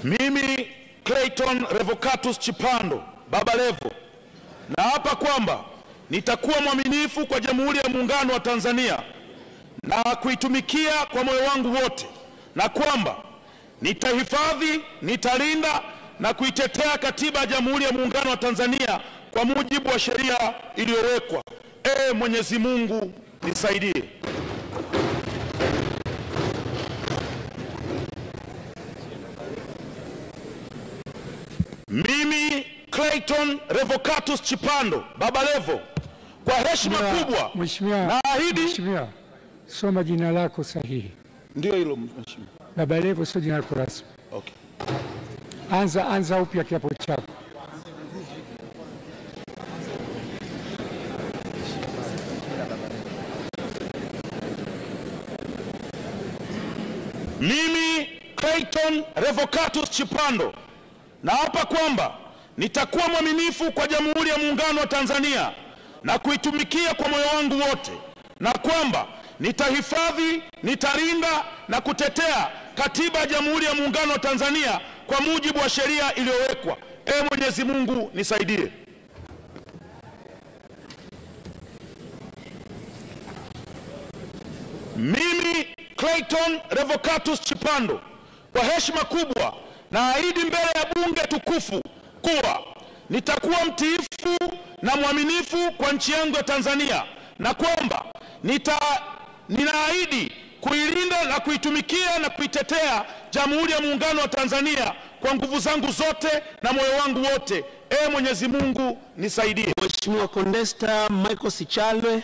Mimi Clayton Revocatus Chipando Baba Levo naapa kwamba nitakuwa mwaminifu kwa Jamhuri ya Muungano wa Tanzania na kuitumikia kwa moyo wangu wote, na kwamba nitahifadhi, nitalinda na kuitetea Katiba ya Jamhuri ya Muungano wa Tanzania kwa mujibu wa sheria iliyowekwa. Mwenyezi Mungu nisaidie. Mimi Clayton Revocatus Chipando Baba Levo kwa heshima kubwa naahidi. Mheshimiwa, soma jina lako sahihi. Ndio hilo mheshimiwa. Baba Levo sio jina lako rasmi. Okay. Anza upya kiapo chako. Mimi Clayton Revocatus Chipando naapa kwamba nitakuwa mwaminifu kwa Jamhuri ya Muungano wa Tanzania na kuitumikia kwa moyo wangu wote, na kwamba nitahifadhi, nitalinda na kutetea Katiba ya Jamhuri ya Muungano wa Tanzania kwa mujibu wa sheria iliyowekwa. Mwenyezi Mungu nisaidie. Mimi Clayton Revocatus Chipando kwa heshima kubwa naahidi mbele ya bunge tukufu kuwa nitakuwa mtiifu na mwaminifu kwa nchi yangu ya Tanzania, na kwamba ninaahidi kuilinda na kuitumikia na kuitetea Jamhuri ya Muungano wa Tanzania kwa nguvu zangu zote na moyo wangu wote. Mwenyezi Mungu nisaidie. Mheshimiwa Condesta Michael Sichalwe.